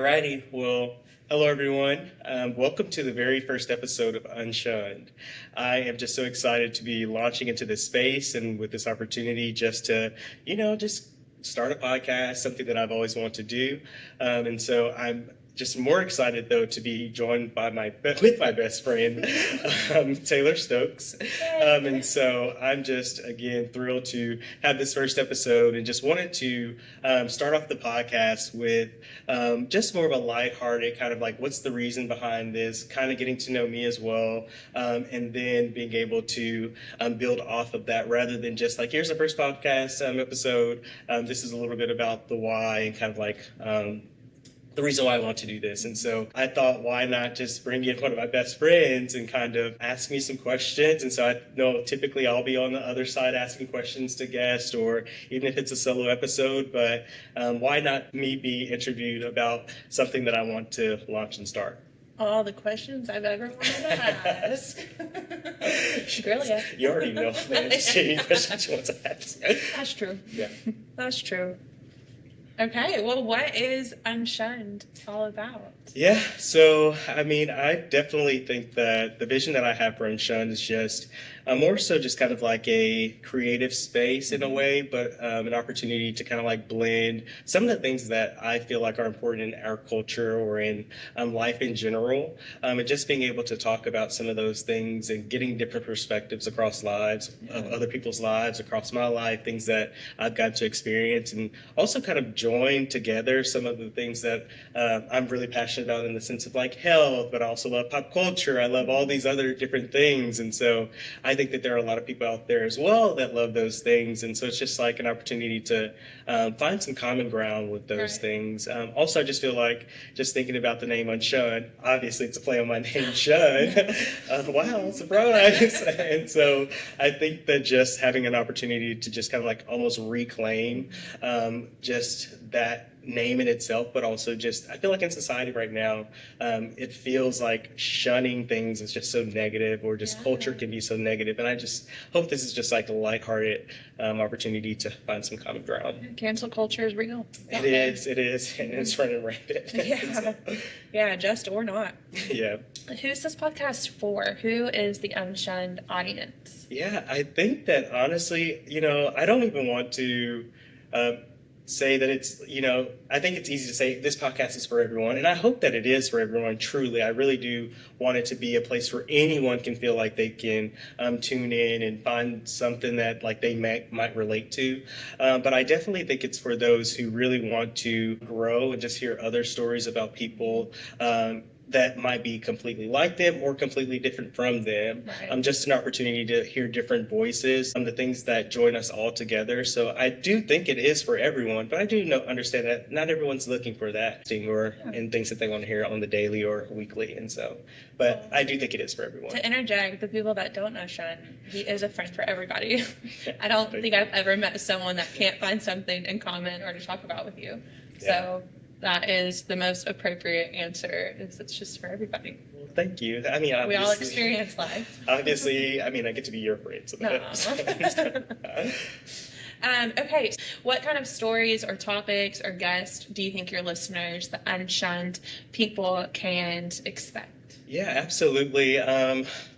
Alrighty, well, hello everyone. Welcome to the very first episode of UnShunned. I am just so excited to be launching into this space and with this opportunity just to, just start a podcast, something that I've always wanted to do. And so I'm just more excited though to be joined by with my best friend, Taylor Stokes. And so I'm just again thrilled to have this first episode and just wanted to start off the podcast with just more of a lighthearted kind of like what's the reason behind this, kind of getting to know me as well, and then being able to build off of that rather than just like here's the first podcast episode. This is a little bit about the why and kind of like the reason why I want to do this. And so I thought, why not just bring in one of my best friends and kind of ask me some questions. And so I know typically I'll be on the other side asking questions to guests or even if it's a solo episode, but why not me be interviewed about something that I want to launch and start? All the questions I've ever wanted to ask. Brilliant. You already know, man. Just any questions you want to ask. That's true. Yeah. That's true. Okay, well, what is UnShunned all about? Yeah, so I mean, I definitely think that the vision that I have for UnShunned is just more so just kind of like a creative space in a way, but an opportunity to kind of like blend some of the things that I feel like are important in our culture or in life in general, and just being able to talk about some of those things and getting different perspectives across lives, of other people's lives, across my life, things that I've got to experience, and also kind of join together some of the things that I'm really passionate about in the sense of like health, but I also love pop culture. I love all these other different things. And so I think that there are a lot of people out there as well that love those things. And so it's just like an opportunity to find some common ground with those things. Also, I just feel like just thinking about the name UnShunned, obviously it's a play on my name, Shun. Wow, surprise. And so I think that just having an opportunity to just kind of like almost reclaim just that name in itself, but also just I feel like in society right now, it feels like shunning things is just so negative, or just culture can be so negative. And I just hope this is just like a lighthearted opportunity to find some common ground. Cancel culture is real. It is, and it's running rampant. Yeah, yeah, just or not. Yeah. Who's this podcast for? Who is the UnShunned audience? Yeah, I think that honestly, I don't even want to say that it's, I think it's easy to say this podcast is for everyone. And I hope that it is for everyone, truly. I really do want it to be a place where anyone can feel like they can tune in and find something that like they might relate to. But I definitely think it's for those who really want to grow and just hear other stories about people that might be completely like them or completely different from them. Right. Just an opportunity to hear different voices, the things that join us all together. So I do think it is for everyone, but I do understand that not everyone's looking for that thing or and things that they want to hear on the daily or weekly. And so, but I do think it is for everyone. To interject, the people that don't know Shun, he is a friend for everybody. I don't think I've ever met someone that can't find something in common or to talk about with you. Yeah. So that is the most appropriate answer, is it's just for everybody. Well, thank you. I mean, we all experience life. Obviously, I mean, I get to be your friend. So okay, what kind of stories or topics or guests do you think your listeners, the UnShunned people, can expect? Yeah, absolutely.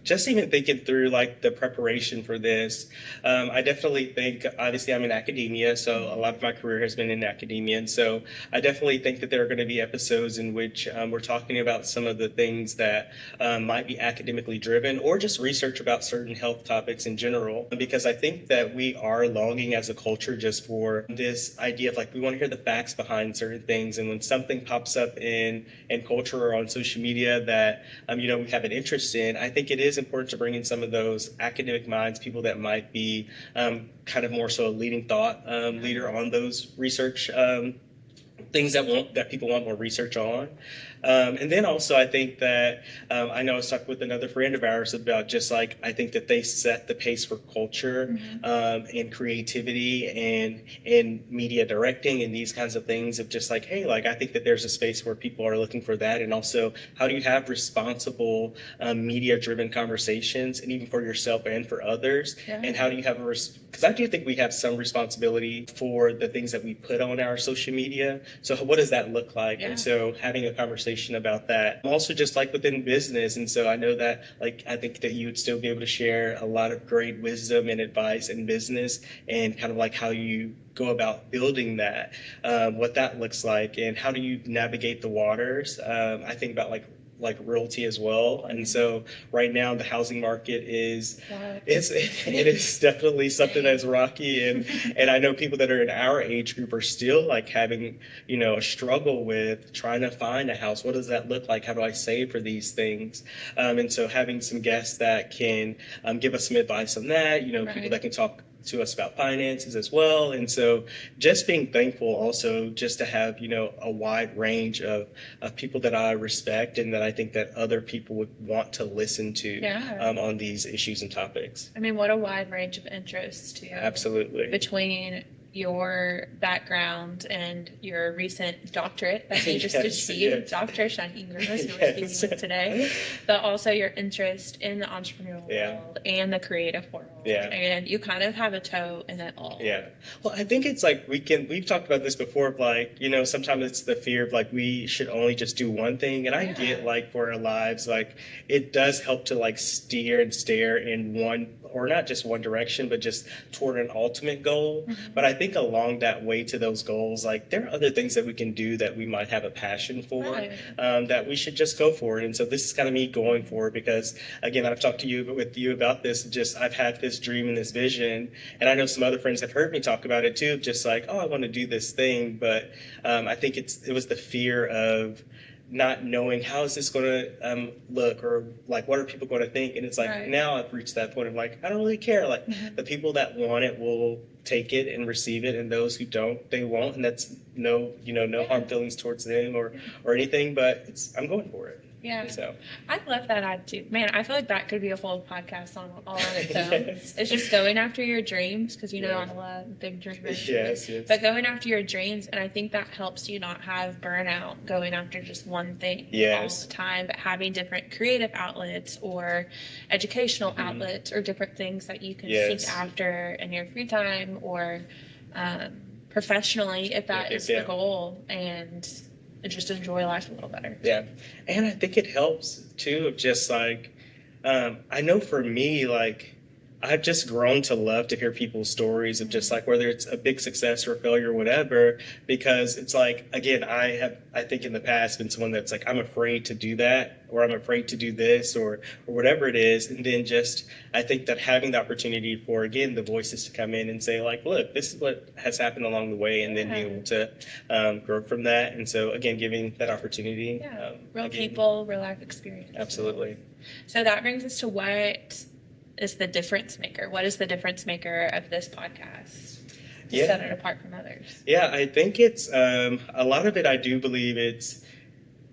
Just even thinking through like the preparation for this, I definitely think, obviously I'm in academia, so a lot of my career has been in academia. And so I definitely think that there are going to be episodes in which we're talking about some of the things that might be academically driven or just research about certain health topics in general. Because I think that we are longing as a culture just for this idea of like, we want to hear the facts behind certain things. And when something pops up in culture or on social media that, we have an interest in, I think it is important to bring in some of those academic minds, people that might be kind of more so a leading thought leader on those research things that people want more research on. And then also, I think that I know I was talking with another friend of ours about just like I think that they set the pace for culture and creativity and media directing and these kinds of things of just like, hey, like I think that there's a space where people are looking for that, and also how do you have responsible media-driven conversations, and even for yourself and for others, and how do you have a because I do think we have some responsibility for the things that we put on our social media. So what does that look like? And so having a conversation about that. Also just like within business. And so I know that like I think that you would still be able to share a lot of great wisdom and advice in business and kind of like how you go about building that, what that looks like, and how do you navigate the waters. I think about like realty as well. And so right now the housing market is it is definitely something that's rocky, and I know people that are in our age group are still like having a struggle with trying to find a house. What does that look like? How do I save for these things? And so having some guests that can give us some advice on that, people that can talk to us about finances as well. And so just being thankful also just to have, a wide range of people that I respect and that I think that other people would want to listen to on these issues and topics. I mean, what a wide range of interests too. Absolutely. Between your background and your recent doctorate that you just achieved, Dr. Sean Ingram, who we're speaking with today, but also your interest in the entrepreneurial world and the creative world. And you kind of have a toe in it all. Well, I think it's like we've talked about this before of like, sometimes it's the fear of like we should only just do one thing. And I get like for our lives, like it does help to like steer and stare in one, or not just one direction, but just toward an ultimate goal. But I think along that way to those goals, like there are other things that we can do that we might have a passion for, that we should just go for it. And so this is kind of me going for it because, again, I've talked to you with you about this. Just I've had this dream and this vision, and I know some other friends have heard me talk about it too. Just like, oh, I want to do this thing, but I think it was the fear of not knowing how is this going to look, or like what are people going to think. And it's like now I've reached that point of like I don't really care, like the people that want it will take it and receive it, and those who don't, they won't, and that's no harm feelings towards them or anything, but I'm going for it. So I love that attitude, man. I feel like that could be a whole podcast all on its own. It's just going after your dreams, because I'm a big dreamer. But going after your dreams, and I think that helps you not have burnout going after just one thing all the time, but having different creative outlets or educational outlets or different things that you can seek after in your free time or professionally, if that is the goal, and just enjoy life a little better. And I think it helps too of just like I know for me, like I've just grown to love to hear people's stories of just like whether it's a big success or a failure or whatever, because it's like, again, I think in the past been someone that's like, I'm afraid to do that, or I'm afraid to do this, or whatever it is. And then just, I think that having the opportunity for, again, the voices to come in and say like, look, this is what has happened along the way, and then being able to grow from that. And so again, giving that opportunity. Real people, real life experience. Absolutely. So that brings us to what is the difference maker? What is the difference maker of this podcast to set it apart from others? I think it's a lot of it. I do believe it's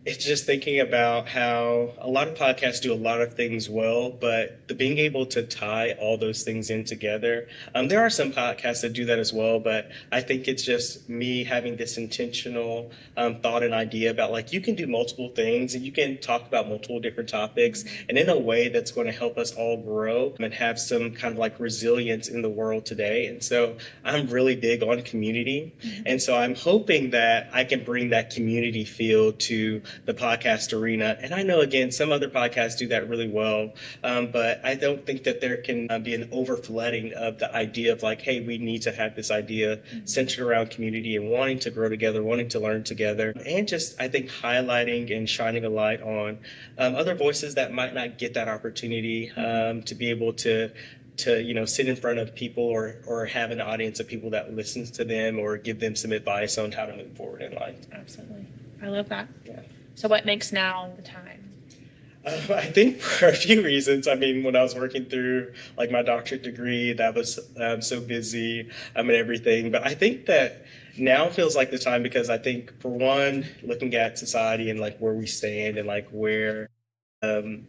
just thinking about how a lot of podcasts do a lot of things well, but the being able to tie all those things in together. There are some podcasts that do that as well, but I think it's just me having this intentional thought and idea about like you can do multiple things and you can talk about multiple different topics, and in a way that's going to help us all grow and have some kind of like resilience in the world today. And so I'm really big on community. And so I'm hoping that I can bring that community feel to the podcast arena. And I know, again, some other podcasts do that really well, but I don't think that there can be an overflooding of the idea of like, hey, we need to have this idea centered around community and wanting to grow together, wanting to learn together, and just, I think, highlighting and shining a light on other voices that might not get that opportunity to be able to sit in front of people or have an audience of people that listens to them or give them some advice on how to move forward in life. Absolutely. I love that. So what makes now the time? I think for a few reasons. I mean, when I was working through like my doctorate degree, that was so busy and everything. But I think that now feels like the time, because I think, for one, looking at society and like where we stand and like um,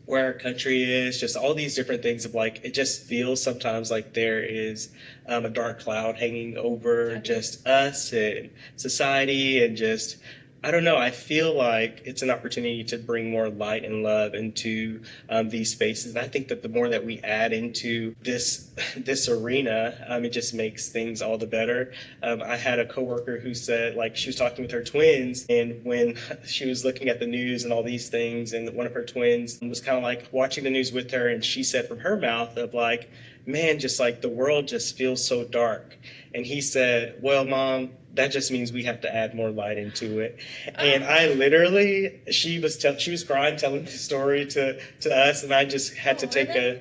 where our country is, just all these different things of like, it just feels sometimes like there is a dark cloud hanging over just us and society, and just, I don't know, I feel like it's an opportunity to bring more light and love into these spaces. And I think that the more that we add into this arena, it just makes things all the better. I had a coworker who said, like, she was talking with her twins, and when she was looking at the news and all these things, and one of her twins was kind of like watching the news with her, and she said from her mouth of like, man, just like the world just feels so dark. And he said, well, Mom, that just means we have to add more light into it. And I literally, she was crying, telling the story to us, and I just had to take a.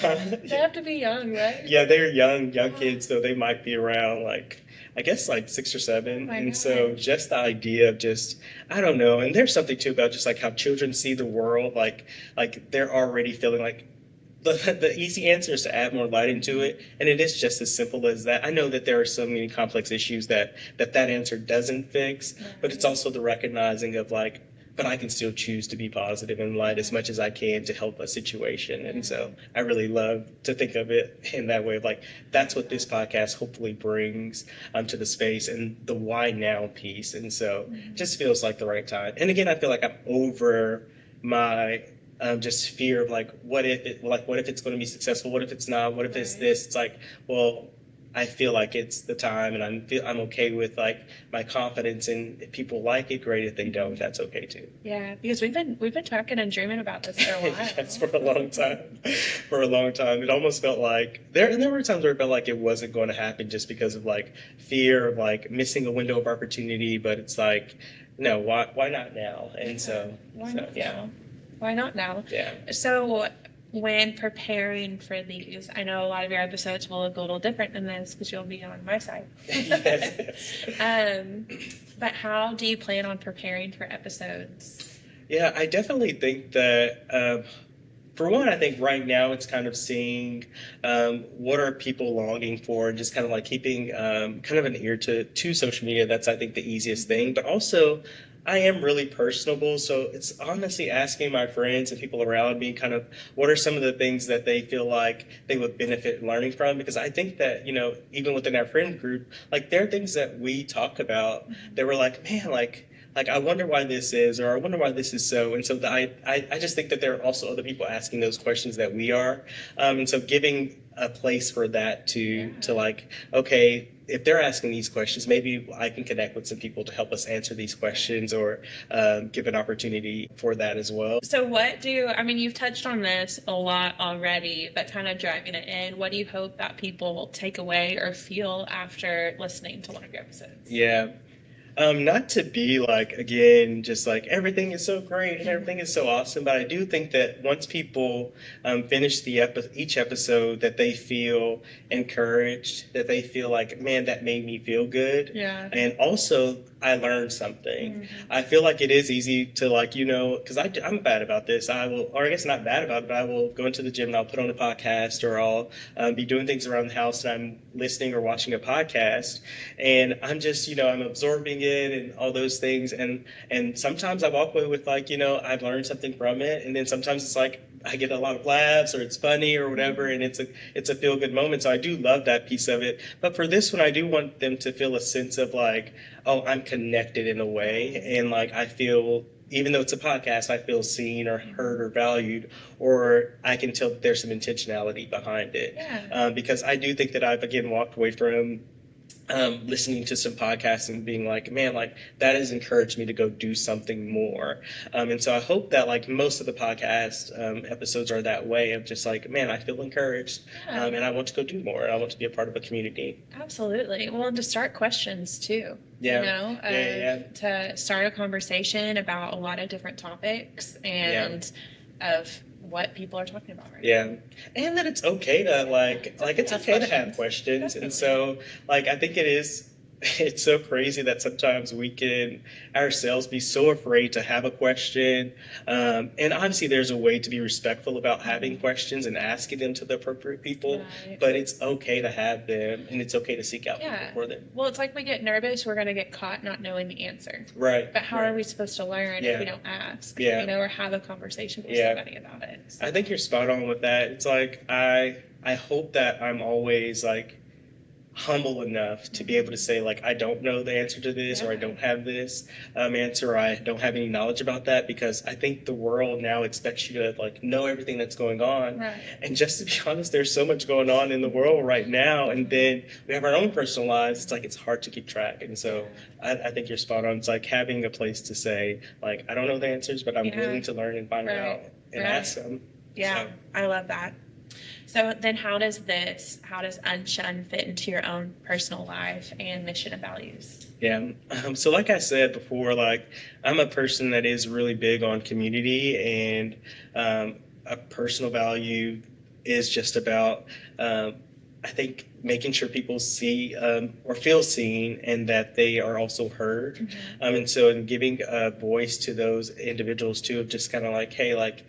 They have to be young, right? Yeah, they're young kids, though. They might be around like, I guess, like 6 or 7. And so just the idea of just, I don't know. And there's something too about just like how children see the world, like they're already feeling like the easy answer is to add more light into it, and it is just as simple as that. I know that there are so many complex issues that answer doesn't fix, but it's also the recognizing of like, but I can still choose to be positive and light as much as I can to help a situation. And so I really love to think of it in that way of like, that's what this podcast hopefully brings to the space, and the why now piece. And so it just feels like the right time. And again, I feel like I'm over my just fear of like, what if it's going to be successful? What if it's not? What if it's this? It's like, well, I feel like it's the time, and I'm okay with like my confidence, and if people like it, great. If they don't, that's okay too. Yeah, because we've been talking and dreaming about this for a while. Yes, for a long time. For a long time, it almost felt like there were times where it felt like it wasn't going to happen, just because of like fear of like missing a window of opportunity. But it's like, no, why not now? And why not now? Why not now? Yeah. So when preparing for these, I know a lot of your episodes will look a little different than this because you'll be on my side. Yes. But how do you plan on preparing for episodes? Yeah, I definitely think that, for one, I think right now it's kind of seeing what are people longing for, and just kind of like keeping kind of an ear to social media. That's, I think, the easiest thing. But also, I am really personable, so it's honestly asking my friends and people around me kind of what are some of the things that they feel like they would benefit learning from. Because I think that, even within our friend group, like there are things that we talk about that we're like, man, like I wonder why this is, or I wonder why this is so. And so I just think that there are also other people asking those questions that we are. And so giving a place for that to like, okay, if they're asking these questions, maybe I can connect with some people to help us answer these questions, or give an opportunity for that as well. So you've touched on this a lot already, but kind of driving it in, what do you hope that people will take away or feel after listening to one of your episodes? Yeah. Not to be like, again, just like everything is so great and everything is so awesome, but I do think that once people finish each episode, that they feel encouraged, that they feel like, man, that made me feel good. Yeah. And also, I learned something. I feel like it is easy to like, because I'm bad about this. Or I guess not bad about it, but I will go into the gym and I'll put on a podcast, or I'll be doing things around the house and I'm listening or watching a podcast, and I'm just, I'm absorbing it and all those things. And sometimes I walk away with like, I've learned something from it. And then sometimes it's like, I get a lot of laughs, or it's funny or whatever, and it's a feel good moment. So I do love that piece of it. But for this one, I do want them to feel a sense of like, oh, I'm connected in a way, and like I feel, even though it's a podcast, I feel seen or heard or valued, or I can tell that there's some intentionality behind it. Yeah. Because I do think that I've again walked away from listening to some podcasts and being like, man, like that has encouraged me to go do something more. And so I hope that like most of the podcast episodes are that way of just like, man, I feel encouraged, and I want to go do more. I want to be a part of a community. Absolutely. Well, and to start questions too. Yeah. To start a conversation about a lot of different topics and of what people are talking about right now. And that it's okay to it's okay to have questions. Definitely. And so like I think it is it's so crazy that sometimes we can ourselves be so afraid to have a question. And obviously, there's a way to be respectful about having questions and asking them to the appropriate people, Right. but it's okay to have them and it's okay to seek out people Yeah. for them. Well, it's like we get nervous, we're going to get caught not knowing the answer. Right. But how Right. are we supposed to learn if we Yeah. don't ask, Yeah. or have a conversation with Yeah. somebody about it? So, I think you're spot on with that. It's like I hope that I'm always like humble enough to be able to say like I don't know the answer to this or I Yeah. don't have this answer or I don't have any knowledge about that, because I think the world now expects you to like know everything that's going on. Right. And just to be honest, there's so much going on in the world right now, and then we have our own personal lives. It's like it's hard to keep track, and so I think you're spot on. It's like having a place to say like I don't know the answers, but I'm Yeah. willing to learn and find Right. out and Right. ask them. Yeah, So. I love that. So then how does UnShunned fit into your own personal life and mission and values? Yeah. So like I said before, like I'm a person that is really big on community, and a personal value is just about, I think, making sure people see or feel seen and that they are also heard. Mm-hmm. And so in giving a voice to those individuals too, of just kind of like, hey, like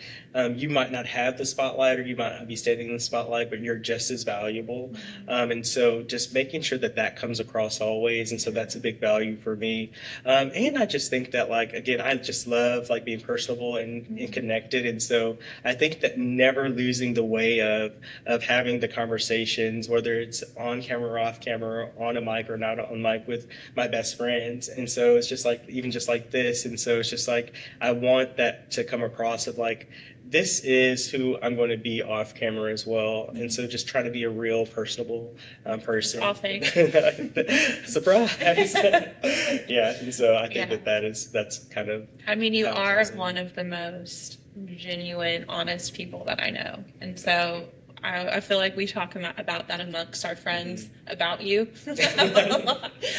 you might not have the spotlight or you might not be standing in the spotlight, but you're just as valuable. Mm-hmm. And so just making sure that that comes across always. And so that's a big value for me. And I just think that like, again, I just love like being personable and connected. And so I think that never losing the way of having the conversations, whether it's on camera or off camera, on a mic or not on mic, with my best friends. And so it's just like, even just like this. And so it's just like, I want that to come across of like, this is who I'm going to be off camera as well. And so just try to be a real personable person. All fake. Surprise. Yeah. And so I think Yeah. that's kind of. I mean, you how it are goes. one of the most genuine, honest people that I know. And so I feel like we talk about that amongst our friends about you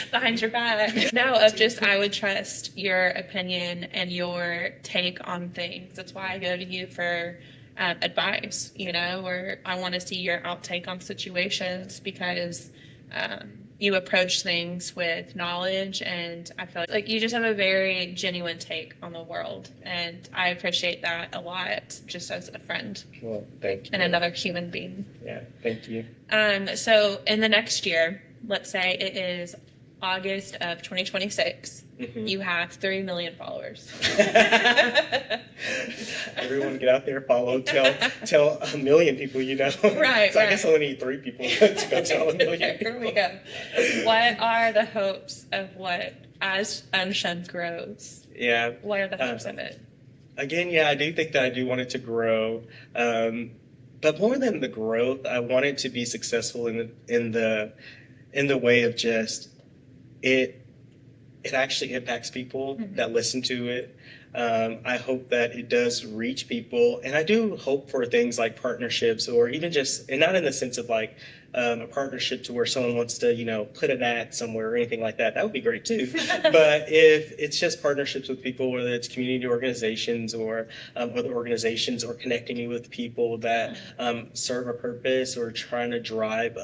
behind your back. No, of just I would trust your opinion and your take on things. That's why I go to you for advice, or I want to see your outtake on situations because you approach things with knowledge, and I feel like you just have a very genuine take on the world, and I appreciate that a lot just as a friend. Well, thank you. And another human being. Yeah, thank you. So in the next year, let's say it is August of 2026, you have 3 million followers. Everyone get out there, follow, tell a million people you know. Right, So I guess I only need 3 people to go tell a million people. Here we go. What are the hopes of what, as UnShunned grows? Yeah. What are the hopes of it? Again, yeah, I do think that I do want it to grow. But more than the growth, I want it to be successful in the way of just it actually impacts people that listen to it. I hope that it does reach people, and I do hope for things like partnerships, or even just, and not in the sense of like a partnership to where someone wants to, put an ad somewhere or anything like that. That would be great too. But if it's just partnerships with people, whether it's community organizations or other organizations, or connecting you with people that serve a purpose or trying to drive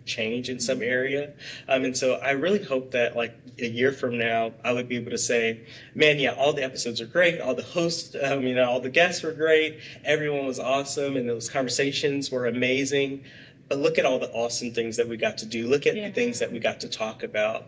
change in some area. And so I really hope that like a year from now, I would be able to say, man, yeah, all the episodes are great. All the hosts, all the guests were great. Everyone was awesome. And those conversations were amazing. But look at all the awesome things that we got to do. Look at the things that we got to talk about.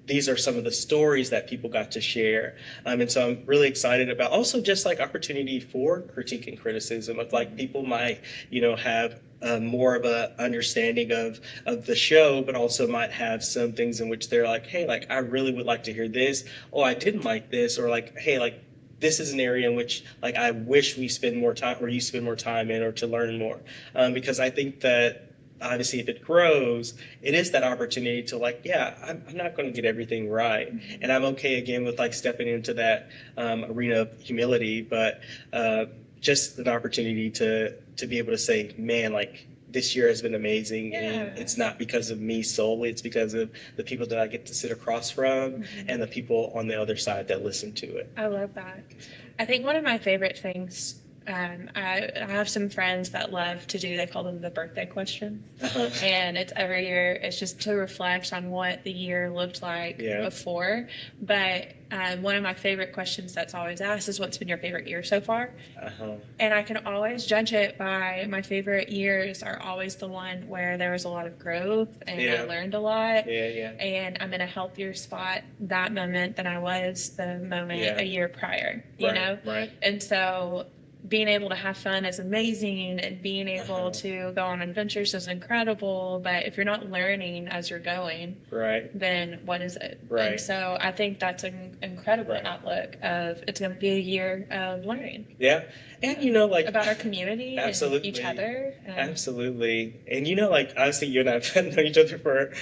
These are some of the stories that people got to share. And so I'm really excited about also just like opportunity for critique and criticism of like people might, have more of a understanding of the show, but also might have some things in which they're like, hey, like I really would like to hear this. Oh, I didn't like this. Or like, hey, like this is an area in which like I wish we spend more time, or you spend more time in, or to learn more. Because I think that obviously if it grows, it is that opportunity to like, yeah, I'm not going to get everything right. And I'm okay again with like stepping into that arena of humility, but just an opportunity to be able to say, man, like this year has been amazing, and it's not because of me solely, it's because of the people that I get to sit across from and the people on the other side that listen to it. I love that. I think one of my favorite things I have some friends that love to do, they call them the birthday question. Uh-huh. And it's every year, it's just to reflect on what the year looked like before. But one of my favorite questions that's always asked is, what's been your favorite year so far? Uh-huh. And I can always judge it by my favorite years are always the one where there was a lot of growth and I learned a lot. And I'm in a healthier spot that moment than I was the moment a year prior, you know? Right. And so being able to have fun is amazing, and being able to go on adventures is incredible. But if you're not learning as you're going, then what is it? And so I think that's an incredible outlook of it's going to be a year of learning. Yeah. And, you know, like about our community and each other. Absolutely. And, you know, like, honestly, you and I have known each other for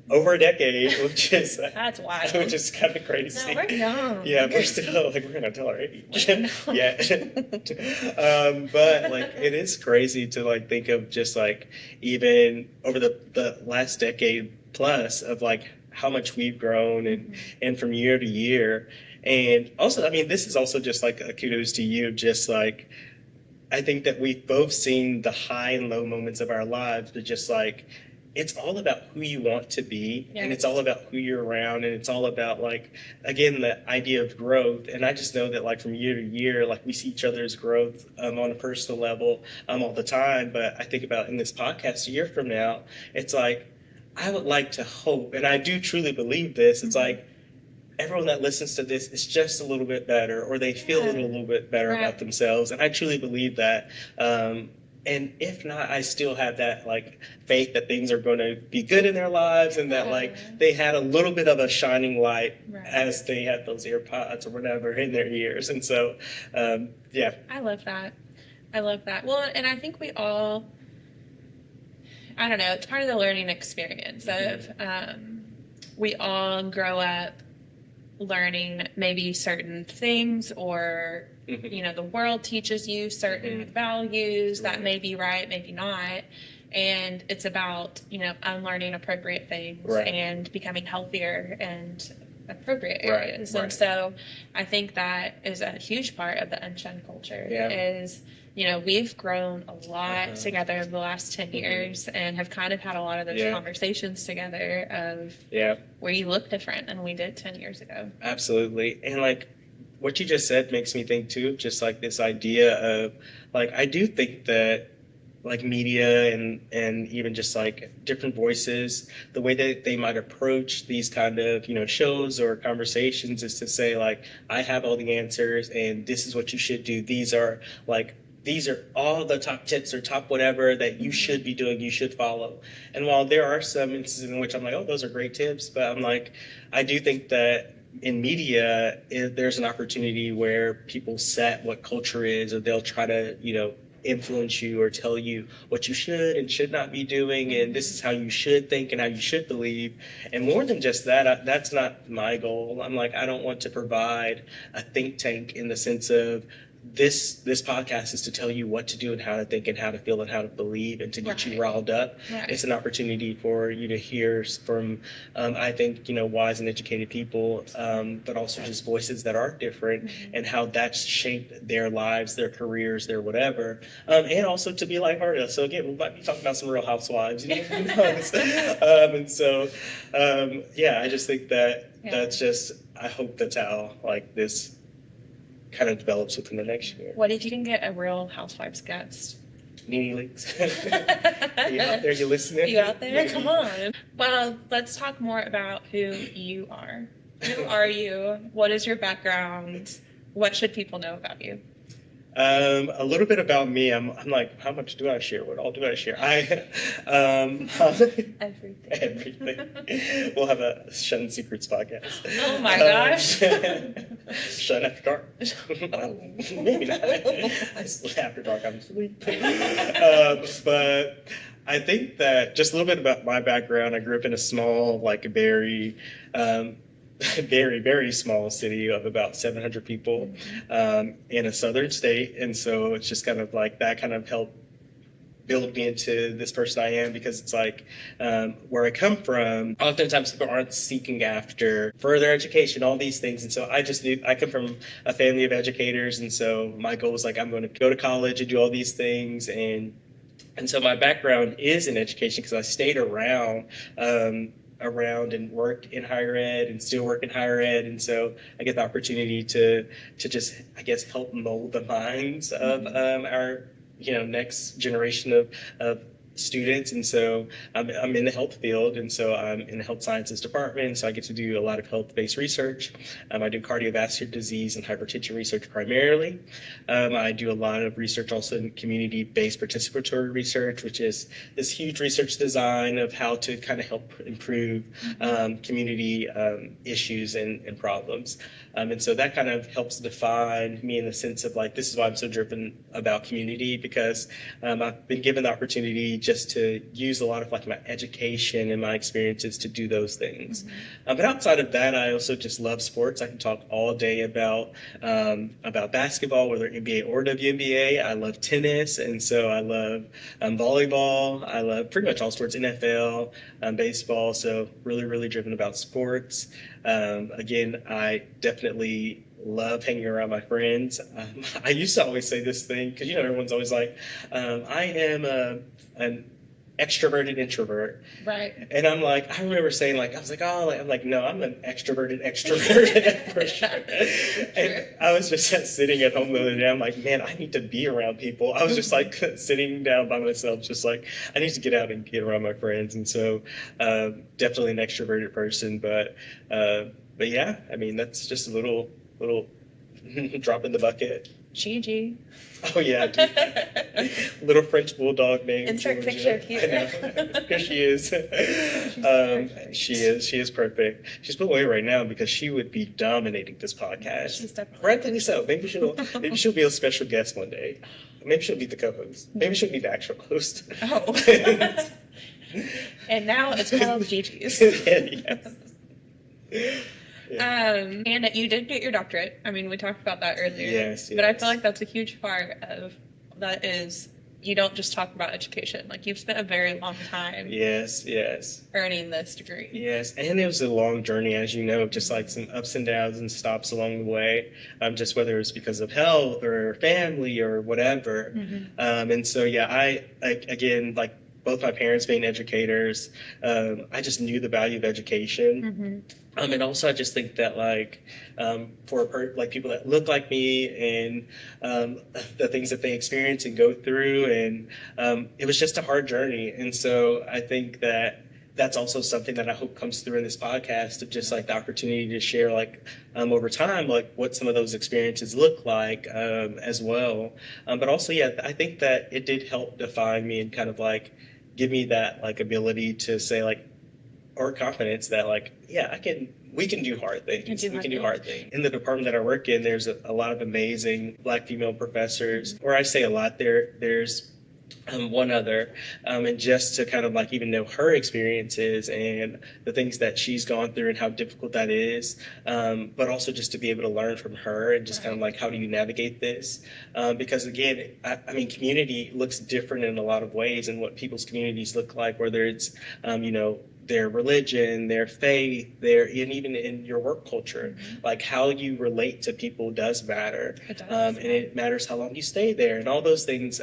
over a decade, which is that's wild. Which is kind of crazy. No, we're young. Yeah, we're still like we're gonna tell our age. Yeah. But like it is crazy to like think of just like even over the last decade plus of like how much we've grown and from year to year. And also, I mean, this is also just like a kudos to you, just like I think that we've both seen the high and low moments of our lives, but just like it's all about who you want to be and it's all about who you're around and it's all about like again the idea of growth. And I just know that like from year to year like we see each other's growth on a personal level all the time. But I think about in this podcast a year from now, it's like I would like to hope, and I do truly believe this, it's like everyone that listens to this is just a little bit better, or they feel a little bit better about themselves. And I truly believe that. And if not, I still have that like faith that things are going to be good in their lives and that like they had a little bit of a shining light as they had those AirPods or whatever in their ears. And so, I love that. I love that. Well, and I think we all, I don't know, it's part of the learning experience of we all grow up learning maybe certain things or you know the world teaches you certain values that may be right, maybe not, and it's about you know unlearning appropriate things and becoming healthier and appropriate areas. And so I think that is a huge part of the UnShunned culture is you know we've grown a lot together over the last 10 years and have kind of had a lot of those conversations together of where you look different than we did 10 years ago. Absolutely. And like what you just said makes me think too, just like this idea of like I do think that like media and even just like different voices, the way that they might approach these kind of, you know, shows or conversations is to say like, I have all the answers and this is what you should do. These are all the top tips or top whatever that you should be doing, you should follow. And while there are some instances in which I'm like, oh, those are great tips, but I'm like, I do think that in media, there's an opportunity where people set what culture is, or they'll try to, you know, influence you or tell you what you should and should not be doing, and this is how you should think and how you should believe. And more than just that, that's not my goal. I'm like, I don't want to provide a think tank in the sense of this podcast is to tell you what to do and how to think and how to feel and how to believe and to get you riled up. It's an opportunity for you to hear from, I think, you know, wise and educated people, but also just voices that are different and how that's shaped their lives, their careers, their whatever, and also to be lighthearted. So again, we might be talking about some Real Housewives, you know, and so, I just think that that's just, I hope that's how like this kind of develops within the next year. What if you can get a Real Housewives guest? Nene Leaks. You out there? You listening? You out there? Come on. Well, let's talk more about who you are. Who are you? What is your background? What should people know about you? A little bit about me. I'm like, how much do I share? What all do I share? Everything. We'll have a Shunned Secrets podcast. Oh my gosh. Shun After Dark. Well, maybe not. After Dark, I'm asleep. But I think that just a little bit about my background. I grew up in a small, like very very, very small city of about 700 people in a southern state. And so it's just kind of like that kind of helped build me into this person I am, because it's like where I come from, oftentimes people aren't seeking after further education, all these things. And so I just knew I come from a family of educators. And so my goal was like, I'm going to go to college and do all these things. And so my background is in education because I stayed around and worked in higher ed and still work in higher ed. And so I get the opportunity to just, I guess, help mold the minds of our next generation of students. And so I'm in the health field, and so I'm in the health sciences department, so I get to do a lot of health-based research. I do cardiovascular disease and hypertension research primarily. I do a lot of research also in community-based participatory research, which is this huge research design of how to kind of help improve community issues and problems. And so that kind of helps define me in the sense of like, this is why I'm so driven about community, because I've been given the opportunity just to use a lot of like my education and my experiences to do those things. But outside of that, I also just love sports. I can talk all day about basketball, whether NBA or WNBA. I love tennis, and so I love volleyball. I love pretty much all sports, NFL, baseball. So really, really driven about sports. Again, I definitely love hanging around my friends. I used to always say this thing, because everyone's always like, I am an extroverted introvert. Right. And I'm like, I remember saying like, I was like, oh, I'm like, no, I'm an extroverted extrovert for sure. And I was just sitting at home the other day. I'm like, man, I need to be around people. I was just like sitting down by myself, just like, I need to get out and get around my friends. And so definitely an extroverted person, but yeah, I mean, that's just a little drop in the bucket. Gigi. Oh yeah, little French bulldog named Insert Georgia. picture here. I know. Here she is. She is perfect. She's put away right now because she would be dominating this podcast. She's definitely. Rightfully so. Maybe she'll be a special guest one day. Maybe she'll be the co-host. Maybe she'll be the actual host. Oh. And now it's called Gigi's. Yes. And you did get your doctorate. I mean, we talked about that earlier. Yes. But I feel like that's a huge part of that is you don't just talk about education. Like, you've spent a very long time. Yes. Earning this degree. Yes, and it was a long journey, as you know, just like some ups and downs and stops along the way, just whether it's because of health or family or whatever. And so, yeah, I again, like both my parents being educators, I just knew the value of education. And also, I just think that, like, for like people that look like me and the things that they experience and go through, and it was just a hard journey. And so I think that that's also something that I hope comes through in this podcast, of just like the opportunity to share, like, over time, like what some of those experiences look like as well. But also, yeah, I think that it did help define me and kind of like give me that like ability to say like, or confidence that like, yeah, we can do hard things. We can do hard things. In the department that I work in, there's a lot of amazing Black female professors, or I say a lot, there's one other, and just to kind of like even know her experiences and the things that she's gone through and how difficult that is, but also just to be able to learn from her and just kind of like, how do you navigate this? Because again, I mean, community looks different in a lot of ways, and what people's communities look like, whether it's, their religion, their faith, and even in your work culture, like how you relate to people does matter. It does. And it matters how long you stay there, and all those things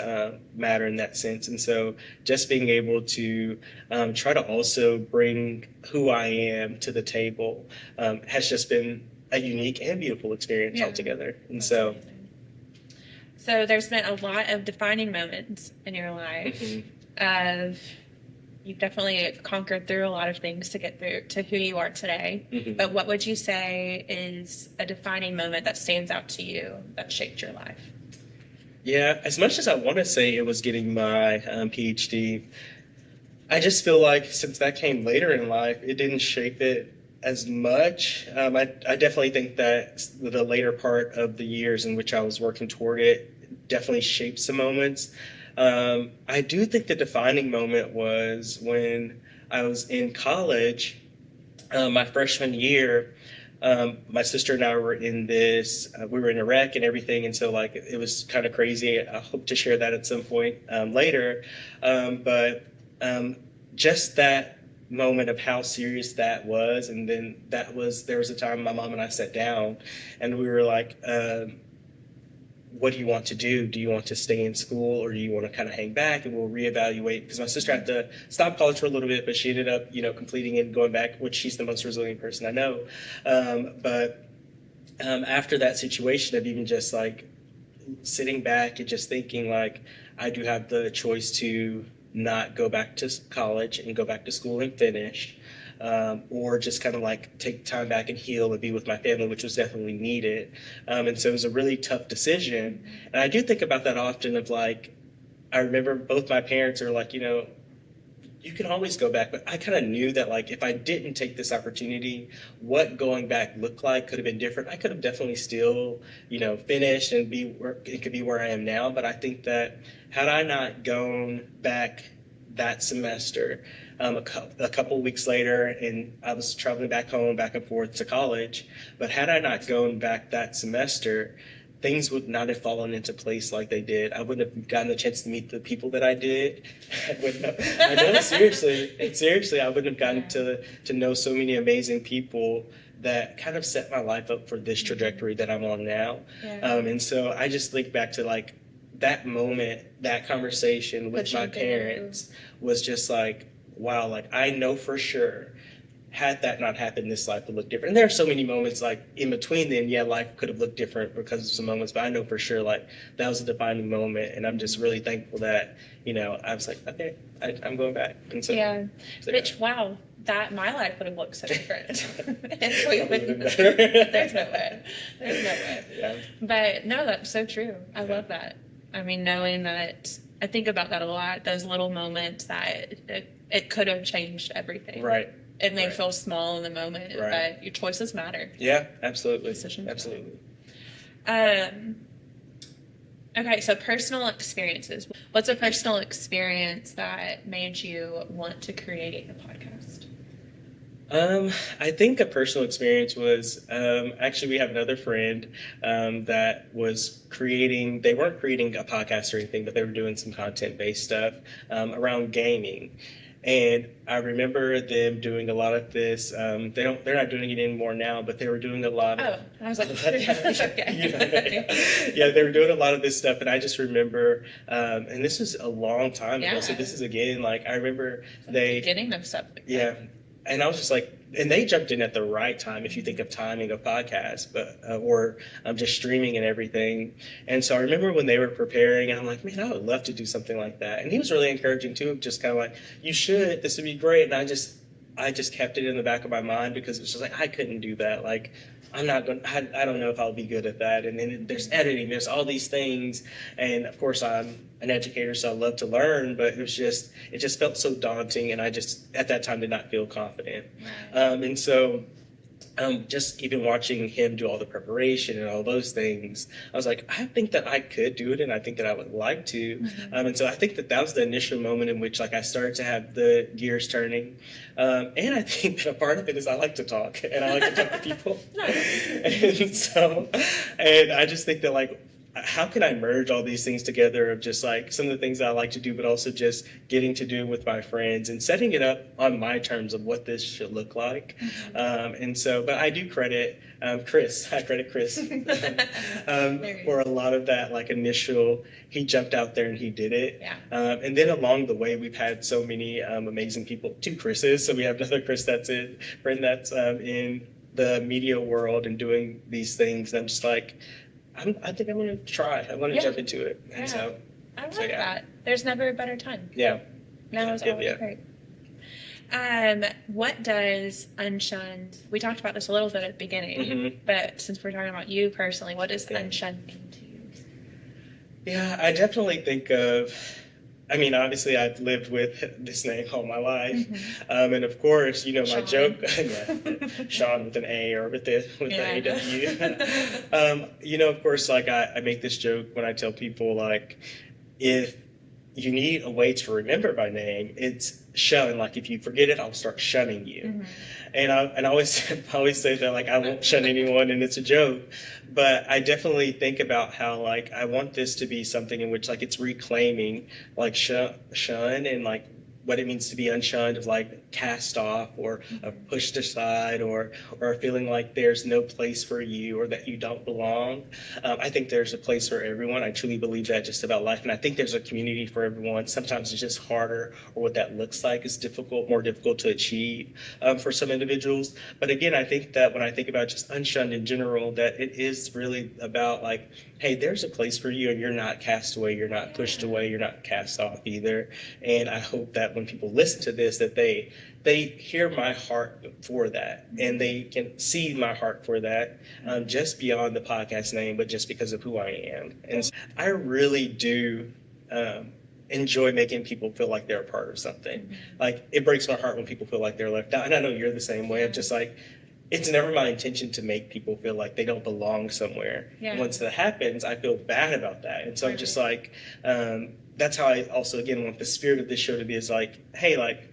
matter in that sense. And so just being able to try to also bring who I am to the table has just been a unique and beautiful experience altogether. And That's so amazing. So there's been a lot of defining moments in your life of you've definitely conquered through a lot of things to get through to who you are today. But what would you say is a defining moment that stands out to you that shaped your life? Yeah, as much as I want to say it was getting my PhD, I just feel like since that came later in life, it didn't shape it as much. I definitely think that the later part of the years in which I was working toward it definitely shaped some moments. I do think the defining moment was when I was in college, my freshman year. My sister and I were in this, we were in a wreck and everything. And so like, it was kind of crazy. I hope to share that at some point later. But just that moment of how serious that was. And then there was a time my mom and I sat down and we were like, what do you want to do? Do you want to stay in school or do you want to kind of hang back and we'll reevaluate? Because my sister had to stop college for a little bit, but she ended up, completing it and going back, which she's the most resilient person I know. But after that situation of even just like sitting back and just thinking like, I do have the choice to not go back to college and go back to school and finish. Or just kind of like take time back and heal and be with my family, which was definitely needed. And so it was a really tough decision. And I do think about that often of like, I remember both my parents are like, you can always go back, but I kind of knew that like if I didn't take this opportunity, what going back looked like could have been different. I could have definitely still, finished and it could be where I am now. But I think that had I not gone back that semester, a couple of weeks later, and I was traveling back home, back and forth to college. But had I not gone back that semester, things would not have fallen into place like they did. I wouldn't have gotten a chance to meet the people that I did. I know, seriously, I wouldn't have gotten to know so many amazing people that kind of set my life up for this trajectory that I'm on now. Yeah. And so I just think back to like that moment, that conversation with my parents was just like, wow, like I know for sure had that not happened, this life would look different. And there are so many moments like in between then, life could have looked different because of some moments, but I know for sure like that was a defining moment. And I'm just really thankful that, I was like, okay, I'm going back. And so, which, wow, that my life would have looked so different. There's no way. Yeah. But no, that's so true. I love that. I mean, knowing that, I think about that a lot, those little moments that it could have changed everything. Right. It may feel small in the moment, but your choices matter. Yeah, absolutely. Decisions absolutely. Okay, so personal experiences. What's a personal experience that made you want to create a podcast? I think a personal experience was actually we have another friend that was they weren't creating a podcast or anything, but they were doing some content-based stuff around gaming. And I remember them doing a lot of this. They're not doing it anymore now, but they were doing a lot of. Oh, I was like, okay. Yeah, they were doing a lot of this stuff, and I just remember, and this was a long time ago. So this is again like I remember beginning of stuff. Like that. And I was just like, and they jumped in at the right time if you think of timing of podcasts, but or just streaming and everything. And so I remember when they were preparing, and I'm like, man, I would love to do something like that. And he was really encouraging too, just kind of like, you should, this would be great. And I just kept it in the back of my mind because it's just like I couldn't do that. Like I'm not going. I don't know if I'll be good at that. And then there's editing. There's all these things. And of course, I'm an educator, so I love to learn. But it just felt so daunting, and I just at that time did not feel confident. And so. Just even watching him do all the preparation and all those things, I was like, I think that I could do it, and I think that I would like to. Mm-hmm. And so I think that was the initial moment in which like I started to have the gears turning. And I think that a part of it is I like to talk, and I like to talk to people. And I just think that like, how can I merge all these things together of just like some of the things that I like to do, but also just getting to do with my friends and setting it up on my terms of what this should look like. Mm-hmm. But I do credit Chris. I credit Chris for a lot of that like initial, he jumped out there and he did it. Yeah. And then along the way, we've had so many amazing people, two Chris's. So we have another Chris that's in the media world and doing these things. And I'm just like, I think I'm going to try. I want to jump into it. And I like that. There's never a better time. Yeah. Now is always great. What does UnShunned, we talked about this a little bit at the beginning, mm-hmm. but since we're talking about you personally, what does UnShunned mean to you? Yeah, I definitely think of, obviously I've lived with this name all my life. Mm-hmm. And of course, my Sean. joke, Sean with an A or with the AW. Of course, like I make this joke when I tell people like, if you need a way to remember my name, it's shun. Like if you forget it, I'll start shunning you. And I always I always say that like I won't shun anyone, and it's a joke. But I definitely think about how like I want this to be something in which like it's reclaiming like shun and like what it means to be unshunned, of like cast off or pushed aside, or feeling like there's no place for you or that you don't belong. I think there's a place for everyone. I truly believe that just about life, and I think there's a community for everyone. Sometimes it's just harder, or what that looks like is difficult, more difficult to achieve for some individuals. But again, I think that when I think about just unshunned in general, that it is really about like, hey, there's a place for you, and you're not cast away, you're not pushed away, you're not cast off either. And I hope that when people listen to this, that they hear my heart for that, and they can see my heart for that, just beyond the podcast name, but just because of who I am. And so I really do enjoy making people feel like they're a part of something. Like it breaks my heart when people feel like they're left out, and I know you're the same way. I'm just like, it's never my intention to make people feel like they don't belong somewhere. Yeah. Once that happens, I feel bad about that. And so I'm just like, that's how I also, again, want the spirit of this show to be, is like, hey, like,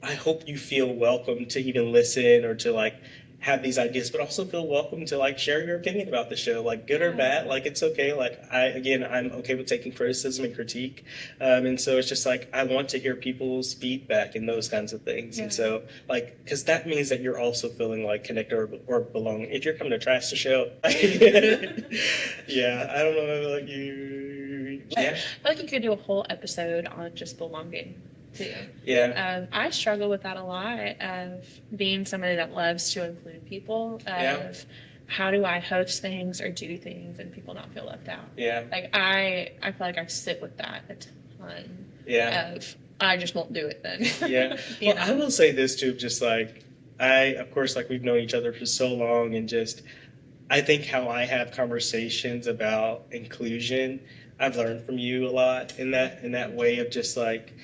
I hope you feel welcome to even listen or to like have these ideas, but also feel welcome to like share your opinion about the show, like good or bad. Like it's okay. Like I'm okay with taking criticism and critique, and so it's just like I want to hear people's feedback and those kinds of things. And so like, because that means that you're also feeling like connected or belong. If you're coming to trash the show, yeah, I don't know, like you, yeah. I feel like you could do a whole episode on just belonging too. Yeah. I struggle with that a lot, of being somebody that loves to include people, of how do I host things or do things and people not feel left out. Yeah. Like I feel like I sit with that a ton. Yeah. Of I just won't do it then. Yeah. Well, I will say this too, just like of course, like we've known each other for so long, and just I think how I have conversations about inclusion, I've learned from you a lot in that way of just like,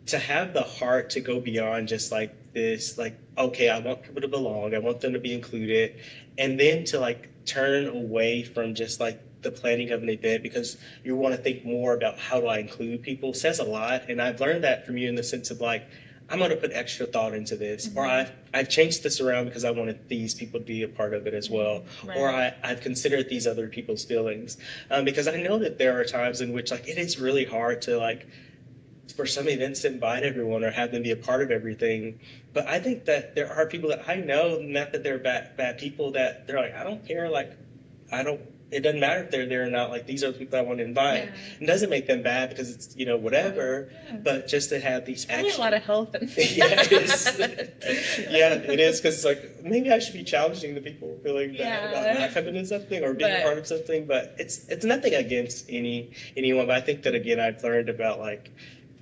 to have the heart to go beyond just like this, like, okay, I want people to belong, I want them to be included, and then to like turn away from just like the planning of an event because you want to think more about how do I include people, says a lot. And I've learned that from you in the sense of like, I'm going to put extra thought into this, or I've changed this around because I wanted these people to be a part of it as well, or I've considered these other people's feelings, because I know that there are times in which like it is really hard to like, for some events to invite everyone or have them be a part of everything. But I think that there are people that I know, not that they're bad people, that they're like, I don't care, like, it doesn't matter if they're there or not, like, these are the people I want to invite. Yeah. It doesn't make them bad because it's, whatever, but just to have these a lot of health. Yeah, it is. Yeah, it is, because it's like, maybe I should be challenging the people feeling bad about not coming to something or being part of something, but it's nothing against anyone, but I think that, again, I've learned about, like,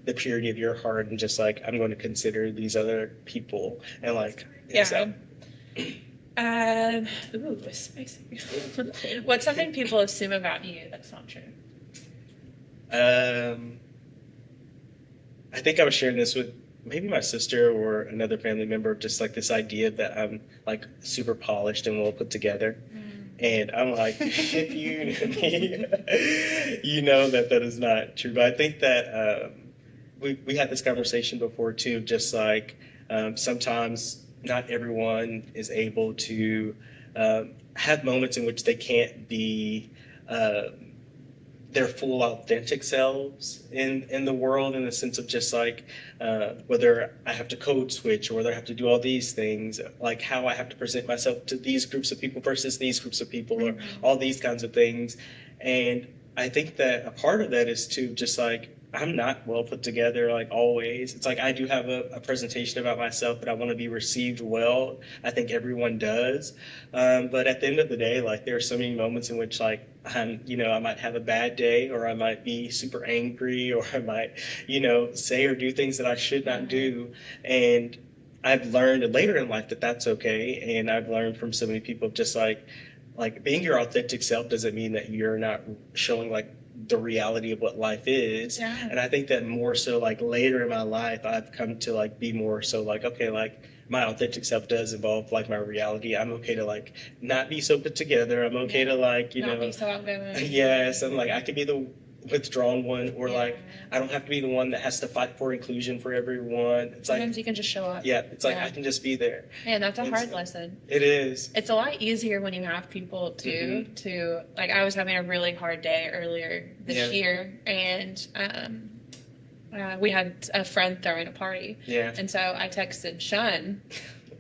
the purity of your heart and just like, I'm going to consider these other people and like, so. Ooh, spicy. What's something people assume about you that's not true? I think I was sharing this with maybe my sister or another family member, just like this idea that I'm like super polished and well put together. And I'm like, if you know me, you know that is not true. But I think that we had this conversation before too, just like sometimes not everyone is able to have moments in which they can't be their full authentic selves in the world, in the sense of just like whether I have to code switch or whether I have to do all these things, like how I have to present myself to these groups of people versus these groups of people, or all these kinds of things. And I think that a part of that is to just like, I'm not well put together, like always. It's like I do have a presentation about myself, but I want to be received well. I think everyone does. But at the end of the day, like there are so many moments in which like I might have a bad day, or I might be super angry, or I might, say or do things that I should not do. And I've learned later in life that that's okay. And I've learned from so many people just like being your authentic self doesn't mean that you're not showing like the reality of what life is. Yeah. And I think that more so like later in my life, I've come to like be more so like, okay, like my authentic self does involve like my reality. I'm okay to like not be so put together. I'm okay to like, not be so outgoing. Yes. I'm like, I could be withdrawn one, or like I don't have to be the one that has to fight for inclusion for everyone. It's sometimes like you can just show up. yeah, it's like I can just be there. Man, that's a hard lesson. It is. It's a lot easier when you have people too. To like, I was having a really hard day earlier this year, and we had a friend throwing a party. Yeah. And so I texted Shun,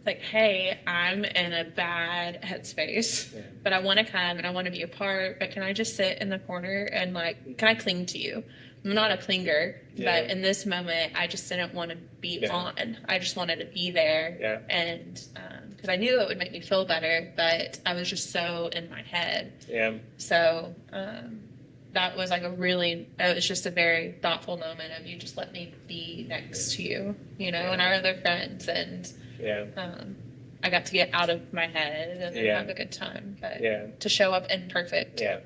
like, hey, I'm in a bad headspace, but I want to come and I want to be a part, but can I just sit in the corner and like, can I cling to you? I'm not a clinger, but in this moment, I just didn't want to be on. I just wanted to be there. Yeah. And because I knew it would make me feel better, but I was just so in my head. Yeah. So that was like it was just a very thoughtful moment of you just let me be next to you, you know, and our other friends. And I got to get out of my head and have a good time. But to show up imperfect. Yeah.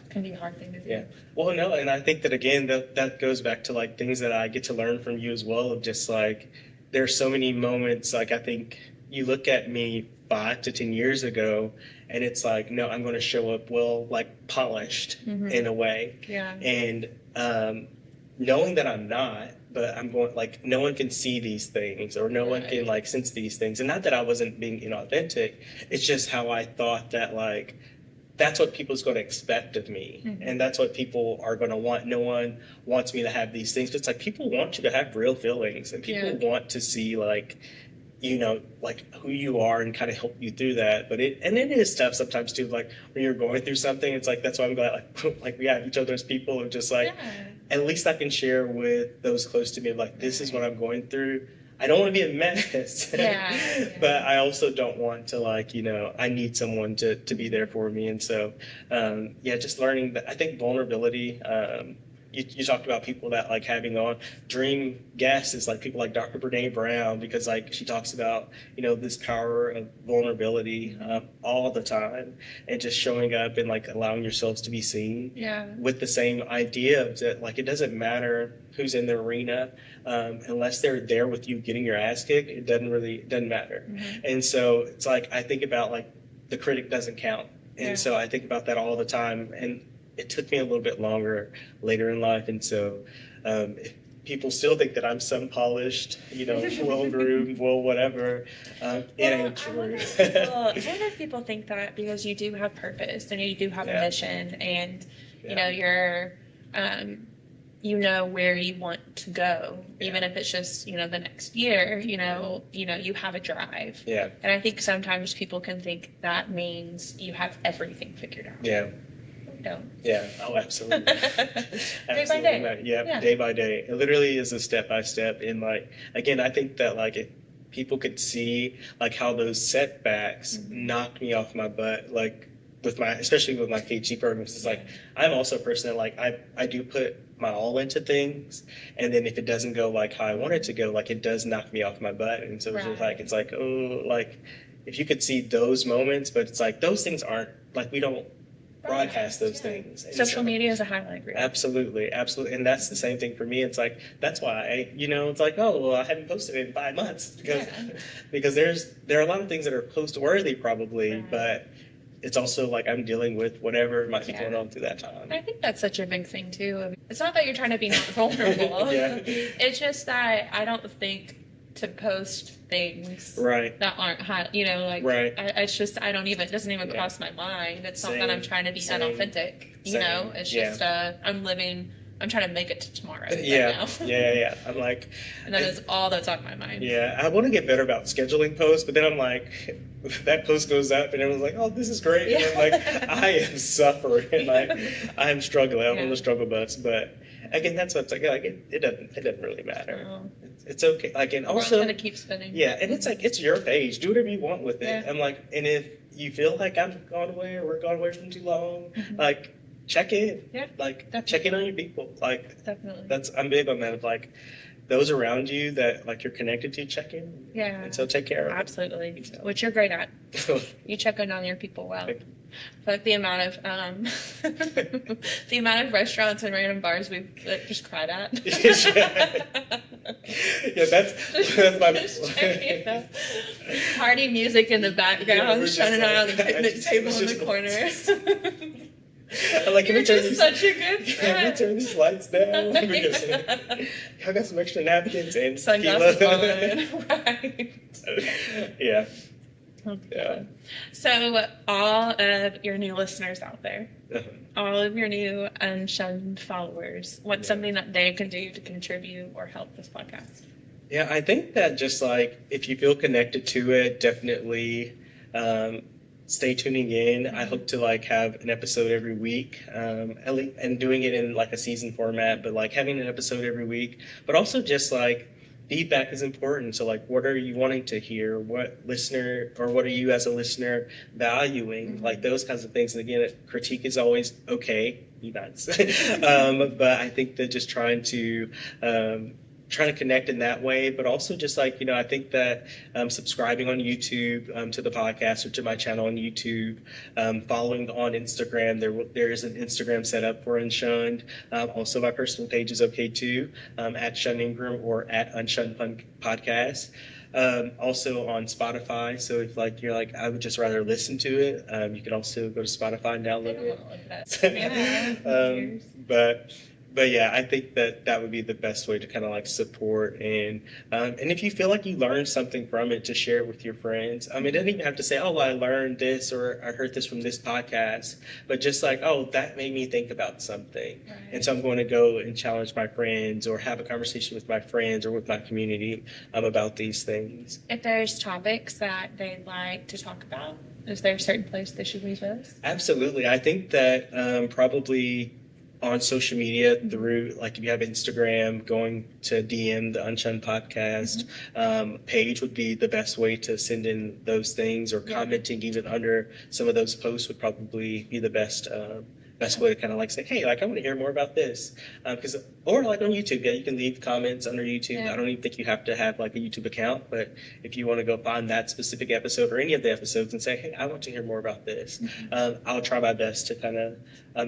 Can be a hard thing to do. Yeah. Well, no, and I think that again, that goes back to like things that I get to learn from you as well. Of just like, there's so many moments. Like I think you look at me 5 to 10 years ago, and it's like, no, I'm going to show up well, like polished in a way. Yeah. And knowing that I'm not, but I'm going like no one can see these things, or no one can like sense these things. And not that I wasn't being inauthentic. It's just how I thought that like. That's what people's going to expect of me. And that's what people are going to want. No one wants me to have these things. But it's like people want you to have real feelings, and people want to see like, you know, like who you are and kind of help you through that. But it is tough sometimes too. Like when you're going through something, it's like, that's why I'm glad like we have each other as people, and just like, at least I can share with those close to me, like, this is what I'm going through. I don't want to be a mess, but I also don't want to like, you know, I need someone to be there for me. And so, just learning that. I think vulnerability, you talked about people that like having on dream guests is like people like Dr. Brene Brown, because like she talks about, you know, this power of vulnerability all the time, and just showing up and like allowing yourselves to be seen with the same idea of that, like, it doesn't matter who's in the arena, unless they're there with you getting your ass kicked, it doesn't matter. And so it's like, I think about like the critic doesn't count. And so I think about that all the time. And it took me a little bit longer later in life. And so if people still think that I'm some polished, you know, well-groomed, well, whatever, it ain't true. I wonder if people think that because you do have purpose and you do have a mission, and, you know, you're, you know where you want to go, even if it's just, you know, the next year, you know, you have a drive. Yeah. And I think sometimes people can think that means you have everything figured out. Yeah. Don't. Yeah. Oh, absolutely. Day by day. Yeah, day by day. It literally is a step by step. And like, again, I think that like if people could see like how those setbacks knocked me off my butt, like especially with my PhD programs, it's like, I'm also a person that like, I do put my all into things, and then if it doesn't go like how I want it to go, like it does knock me off my butt. And so it's like, oh, like if you could see those moments, but it's like those things aren't like, we don't broadcast those things. Social media is a highlight reel. Absolutely. And that's the same thing for me. It's like, that's why it's like, oh, well, I haven't posted in 5 months because there are a lot of things that are post worthy probably, but it's also like I'm dealing with whatever might be going on through that time. I think that's such a big thing too. It's not that you're trying to be not vulnerable. It's just that I don't think to post things that aren't high, you know, like it's just it doesn't even cross my mind. It's not that I'm trying to be unauthentic, you know. It's just I'm trying to make it to tomorrow. Now. I'm like, and that is all that's on my mind. Yeah, I want to get better about scheduling posts, but then I'm like, that post goes up and everyone's like, oh, this is great. And I'm like, I am suffering. Like, I'm struggling. I'm on the struggle bus. But again, that's what's like it doesn't really matter. Oh. It's okay. Like, and also, gonna keep spinning. Yeah, and it's like, it's your page. Do whatever you want with it. I'm like, and if you feel like I've gone away or we're gone away from too long, like, check in. Yeah. Like, definitely. Check in on your people. Like, definitely. I'm big on that. Of like, those around you that like you're connected to, check in. Yeah. And so take care of Absolutely. Them. So. Which you're great at. You check in on your people well. But the amount of restaurants and random bars we've just cried at. That's my party music in the background, shutting out on the picnic table in the corner. I'm like, You're just such a good can we turn these lights down? Because I got some extra napkins and sunglasses on. Right. Yeah. Yeah. So, all of your new listeners out there, all of your new UnShunned followers, what's something that they can do to contribute or help this podcast? Yeah, I think that just like if you feel connected to it, definitely stay tuning in. I hope to like have an episode every week, at least, and doing it in like a season format, but like having an episode every week, but also just like feedback is important. So like, what are you wanting to hear? What listener or what are you as a listener valuing? Like those kinds of things. And again, critique is always okay. You guys. But I think that just trying to connect in that way, but also just like, I think that subscribing on YouTube to the podcast or to my channel on YouTube, following on Instagram, there is an Instagram set up for UnShunned. Also, my personal page is okay too, at Shun Ingram or at UnShunned Podcast. Also on Spotify. So if like you're like, I would just rather listen to it, you can also go to Spotify and download it. But yeah, I think that would be the best way to kind of like support and if you feel like you learned something from it, to share it with your friends. It doesn't even have to say, oh, I learned this or I heard this from this podcast, but just like, oh, that made me think about something. Right. And so I'm going to go and challenge my friends or have a conversation with my friends or with my community about these things. If there's topics that they'd like to talk about, is there a certain place they should leave us? Absolutely. I think that probably on social media through, like if you have Instagram, going to DM the UnShunned podcast page would be the best way to send in those things, or commenting even under some of those posts would probably be the best way to kind of like say, hey, like I want to hear more about this, or like on YouTube, you can leave comments under YouTube. I don't even think you have to have like a YouTube account, but if you want to go find that specific episode or any of the episodes and say, hey, I want to hear more about this, I'll try my best to kind of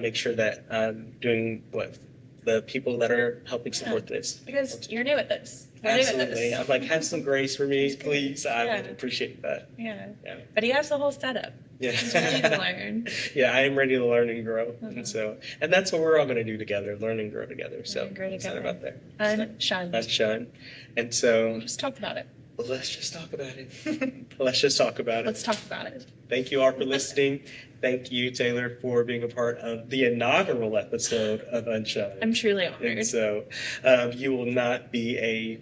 make sure that I'm doing what the people that are helping support this. Because you're new at this. Absolutely. I'm like, have some grace for me, please. I would appreciate that. Yeah. But he has the whole setup. Yeah. He's ready to learn. Yeah, I am ready to learn and grow. And that's what we're all going to do together, learn and grow together. So excited about that. UnShunned. UnShunned. And so Just talk about it. Well, let's just talk about it. Let's just talk about it. Let's talk about it. Thank you all for listening. Thank you, Taylor, for being a part of the inaugural episode of UnShunned. I'm truly honored. And so you will not be a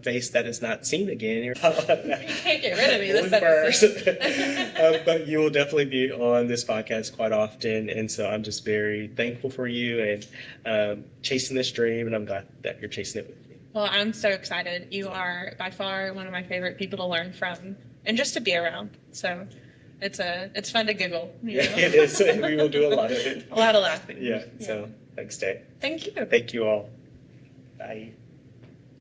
face that is not seen again. You can't get rid of me this episode. But you will definitely be on this podcast quite often. And so I'm just very thankful for you and chasing this dream. And I'm glad that you're chasing it with me. Well, I'm so excited. You are by far one of my favorite people to learn from and just to be around. So it's fun to giggle. Yeah, it is. We will do a lot of it. A lot of laughing. Yeah. So thanks, Tay. Thank you. Thank you all. Bye.